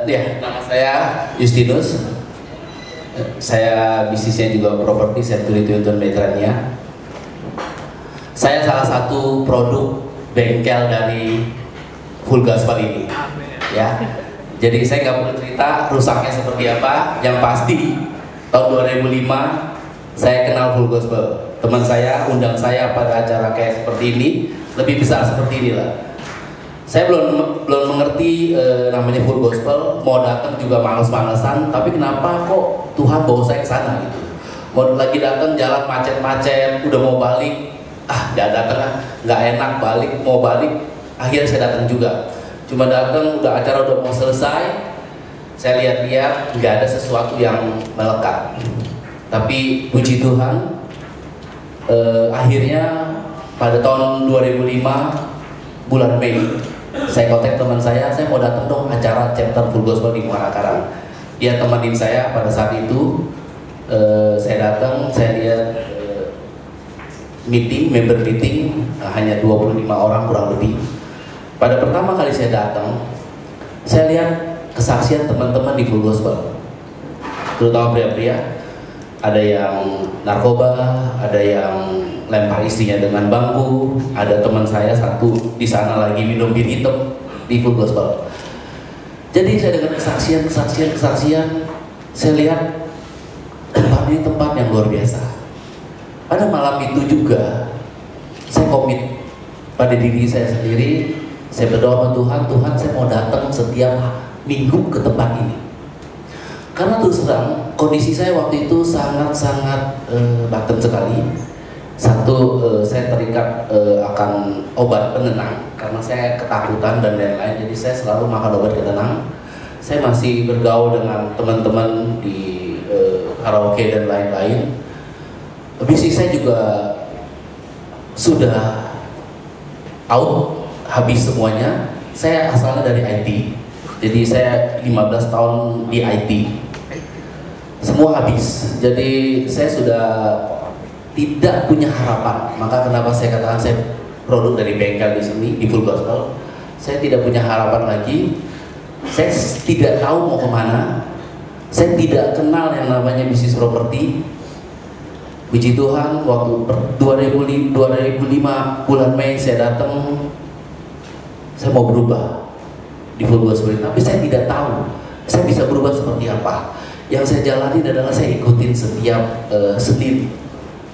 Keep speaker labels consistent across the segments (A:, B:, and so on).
A: Ya, nama saya Justinus. Saya bisnisnya juga properti, saya Tulitunton Metrania. Saya salah satu produk bengkel dari Full Gospel ini. Ya, jadi saya nggak perlu cerita rusaknya seperti apa. Yang pasti tahun 2005 saya kenal Full Gospel. Teman saya undang saya pada acara kayak seperti ini, lebih besar seperti inilah. Saya belum mengerti namanya Full Gospel, mau datang juga males-malesan, tapi kenapa kok Tuhan bawa saya ke sana gitu. Mau lagi datang jalan macet-macet, udah mau balik, nggak datang, nggak enak balik, mau balik, akhirnya saya datang juga. Cuma datang, udah acara udah mau selesai, saya lihat-lihat nggak ada sesuatu yang melekat. Tapi puji Tuhan, akhirnya pada tahun 2005 bulan Mei, saya kontak teman saya mau datang dong acara chapter Full Gospel di Muara Karang. Dia temanin saya pada saat itu. Saya datang, saya lihat member meeting, hanya 25 orang kurang lebih. Pada pertama kali saya datang, saya lihat kesaksian teman-teman di Full Gospel, terutama pria-pria. Ada yang narkoba, ada yang lempar istrinya dengan bangku, ada teman saya satu di sana lagi minum bir hitam di Full Gospel. Jadi saya dengar kesaksian, saya lihat tempat ini tempat yang luar biasa. Pada malam itu juga saya komit pada diri saya sendiri, saya berdoa sama Tuhan, saya mau datang setiap minggu ke tempat ini. Karena terus terang kondisi saya waktu itu sangat-sangat batin sekali. Satu, saya terikat akan obat penenang karena saya ketakutan dan lain-lain. Jadi saya selalu makan obat penenang. Saya masih bergaul dengan teman-teman di karaoke dan lain-lain. Bisnis saya juga sudah out, habis semuanya. Saya asalnya dari IT. Jadi saya 15 tahun di IT, semua habis. Jadi saya sudah tidak punya harapan. Maka kenapa saya katakan saya produk dari bengkel di sini di Full Gospel. Saya tidak punya harapan lagi. Saya tidak tahu mau kemana. Saya tidak kenal yang namanya bisnis properti. Puji Tuhan, waktu 2005 bulan Mei saya datang, saya mau berubah di Full Gospel, tapi saya tidak tahu saya bisa berubah seperti apa. Yang saya jalani adalah saya ikutin setiap Senin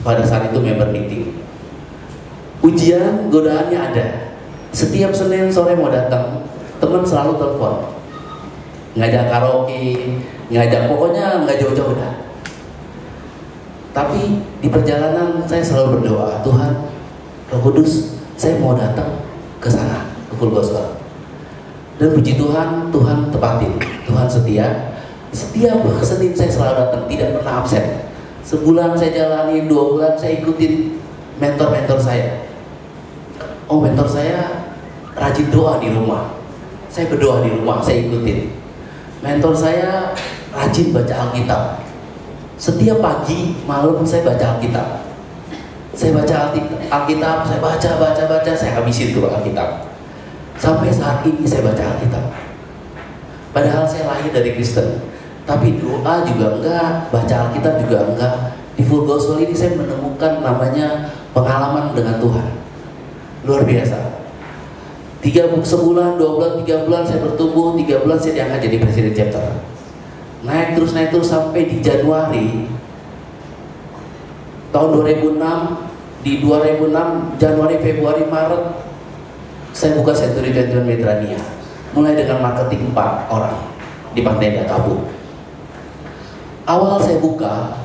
A: pada saat itu member meeting. Ujian, godaannya ada. Setiap Senin sore mau datang, teman selalu telepon, ngajak karaoke, pokoknya nggak jauh-jauh dah. Tapi di perjalanan saya selalu berdoa, Tuhan, Roh Kudus, saya mau datang ke sana, ke Full Gospel. Dan puji Tuhan, Tuhan tepatin, Tuhan setia. Setiap Senin saya selalu datang, tidak pernah absen. Sebulan saya jalani, 2 bulan saya ikutin mentor-mentor saya. Oh, mentor saya rajin doa di rumah. Saya berdoa di rumah, saya ikutin. Mentor saya rajin baca Alkitab. Setiap pagi, malam saya baca Alkitab. Saya baca Alkitab, saya baca, saya habisin tuh Alkitab. Sampai saat ini saya baca Alkitab. Padahal saya lahir dari Kristen, tapi doa juga enggak, baca Alkitab juga enggak. Di Full Gospel ini saya menemukan namanya pengalaman dengan Tuhan. Luar biasa. 3 sebulan, 2 bulan, 3 bulan saya bertumbuh, 3 bulan saya diangkat jadi presiden chapter. Naik terus sampai di Januari tahun 2006. Di 2006 Januari, Februari, Maret saya buka Tulitunton Metrania, mulai dengan marketing 4 orang di Pantai Dakabu. Awal saya buka,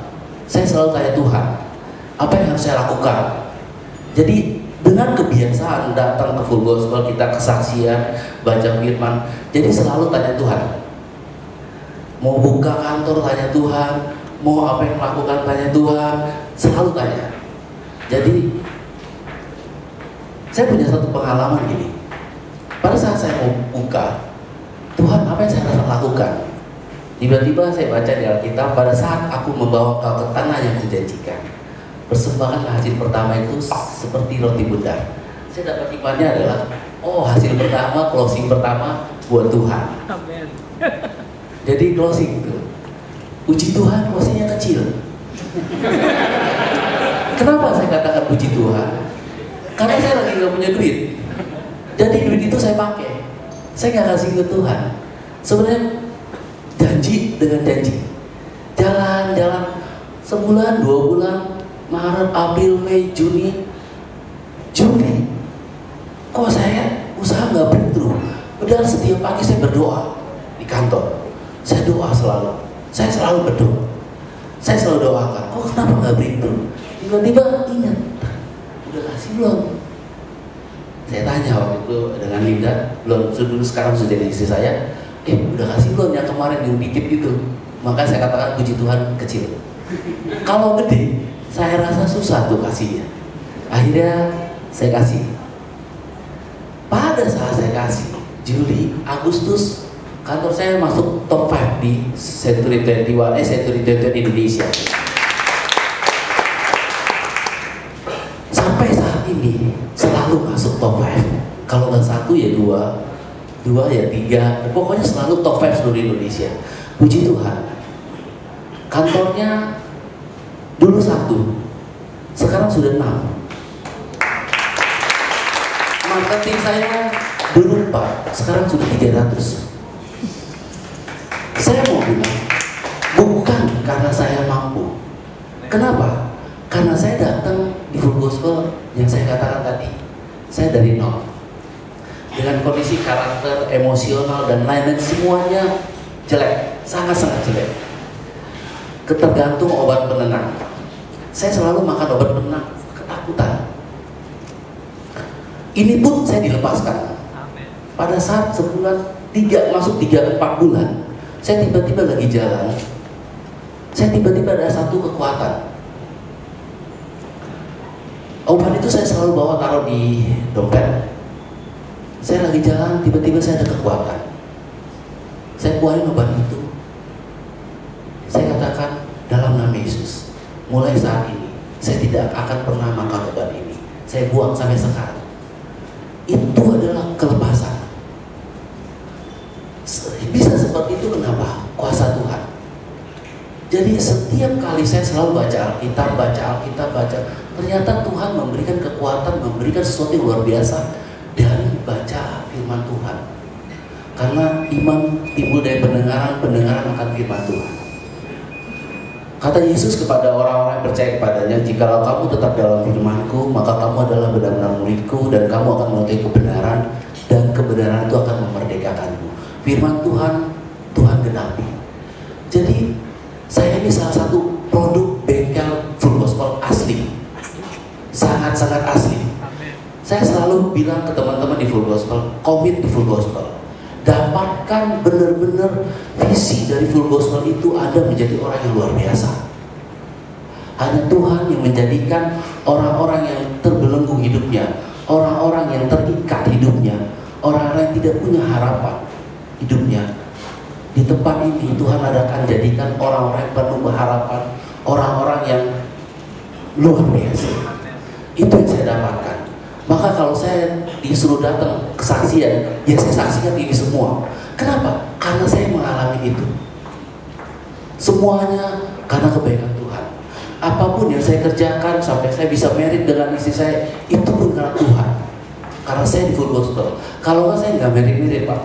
A: saya selalu tanya Tuhan, apa yang harus saya lakukan? Jadi dengan kebiasaan datang ke Full Gospel, kita kesaksian, baca firman, jadi selalu tanya Tuhan. Mau buka kantor tanya Tuhan, mau apa yang lakukan tanya Tuhan, selalu tanya. Jadi saya punya satu pengalaman gini. Pada saat saya mau buka, Tuhan apa yang saya harus lakukan? Tiba-tiba saya baca di Alkitab, pada saat aku membawa kau ke tanah yang kujanjikan, persembahkan hasil pertama itu seperti roti bundar. Saya dapat imannya adalah, oh hasil pertama, closing pertama, buat Tuhan.
B: Amin.
A: Jadi closing itu, puji Tuhan closingnya kecil. Kenapa saya katakan puji Tuhan? Karena saya lagi nggak punya duit. Jadi duit itu saya pakai. Saya nggak kasih ke Tuhan. Sebenarnya janji dengan janji. Jalan-jalan sebulan, 2 bulan, Maret, April, Mei, Juni. Kok saya usaha nggak breakthrough? Padahal setiap pagi saya berdoa di kantor. Saya doa selalu. Saya selalu berdoa. Saya selalu doakan. Kok kenapa nggak breakthrough? Tiba-tiba ingat, udah kasih belum? Saya tanya waktu itu dengan Linda, belum, dulu sekarang sudah jadi istri saya. Udah kasih belum yang kemarin yang dikit itu? Maka saya katakan puji Tuhan kecil. Kalau gede, saya rasa susah tuh kasihnya. Akhirnya saya kasih. Pada saat saya kasih, Juli, Agustus, kantor saya masuk top 5 di Century 21, Century 21 Indonesia. Sampai saat ini selalu masuk top 5. Kalau nggak 1 ya 2 ya 3. Pokoknya selalu top 5 seluruh Indonesia. Puji Tuhan. Kantornya dulu 1, sekarang sudah 6. Marketing saya dulu 4, sekarang sudah 300. Saya mau bilang, bukan karena saya mampu. Kenapa? Karena saya datang di Full Gospel yang saya katakan tadi, saya dari nol. Dengan kondisi karakter, emosional, dan lain-lain semuanya jelek, sangat-sangat jelek. Ketergantung obat penenang. Saya selalu makan obat penenang, ketakutan. Ini pun saya dilepaskan. Pada saat sebulan, masuk 3-4 bulan, saya tiba-tiba lagi jalan. Saya tiba-tiba ada satu kekuatan. Obat itu saya selalu bawa taruh di dompet. Saya lagi jalan, tiba-tiba saya ada kekuatan. Saya keluarin obat itu. Saya katakan dalam nama Yesus, mulai saat ini saya tidak akan pernah makan obat ini. Saya buang sampai sekarang. Itu adalah kelepasan. Bisa seperti itu kenapa? Kuasa Tuhan. Jadi setiap kali saya selalu baca Alkitab, ternyata Tuhan memberikan kekuatan, memberikan sesuatu yang luar biasa dari baca firman Tuhan. Karena iman timbul dari pendengaran, pendengaran akan firman Tuhan. Kata Yesus kepada orang-orang yang percaya kepadanya, jikalau kamu tetap dalam firman-Ku, maka kamu adalah benar-benar murid-Ku, dan kamu akan mengetahui kebenaran, dan kebenaran itu akan memerdekakanmu. Firman Tuhan, Tuhan genapi. Jadi, saya ini salah satu produk bengkel Full Gospel asli. Sangat-sangat asli. Saya selalu bilang ke teman-teman di Full Gospel, komit di Full Gospel. Dapatkan benar-benar visi dari Full Gospel itu ada menjadi orang yang luar biasa. Hanya Tuhan yang menjadikan orang-orang yang terbelenggu hidupnya, orang-orang yang terikat hidupnya, orang-orang yang tidak punya harapan hidupnya. Di tempat ini Tuhan akan jadikan orang-orang yang penuh harapan, orang-orang yang luar biasa. Itu yang saya dapatkan. Maka kalau saya disuruh datang kesaksian, ya saya saksikan ini semua. Kenapa? Karena saya mengalami itu. Semuanya karena kebaikan Tuhan. Apapun yang saya kerjakan sampai saya bisa married dengan istri saya, itu pun karena Tuhan. Karena saya di Full Gospel. Kalau nggak saya nggak married Pak.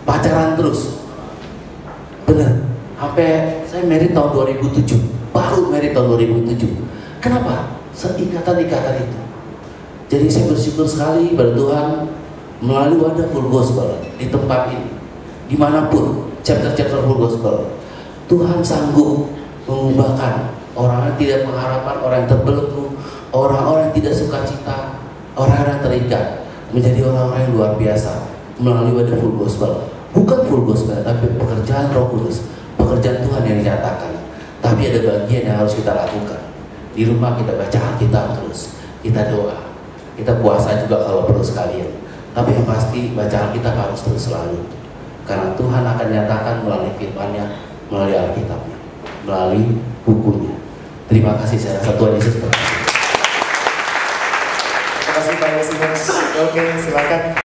A: Pacaran terus. Benar. Sampai saya married tahun 2007. Baru married tahun 2007. Kenapa? Ikatan-ikatan itu. Jadi saya bersyukur sekali pada Tuhan melalui wadah Full Gospel di tempat ini, dimanapun chapter-chapter Full Gospel, Tuhan sanggup mengubahkan orang yang tidak mengharapkan, orang yang terbelenggu, orang-orang yang tidak sukacita, orang-orang yang terikat menjadi orang-orang yang luar biasa melalui wadah Full Gospel. Bukan Full Gospel, tapi pekerjaan Roh Kudus, pekerjaan Tuhan yang dinyatakan. Tapi ada bagian yang harus kita lakukan. Di rumah kita baca Alkitab terus, kita doa. Kita puasa juga kalau perlu sekalian. Tapi yang pasti baca Alkitab harus terus selalu. Karena Tuhan akan nyatakan melalui firman-Nya, melalui Alkitabnya, melalui bukunya. Terima kasih, saya rasa Tuhan Yesus berkati.
C: Terima kasih Pak Yesus. Oke, silakan.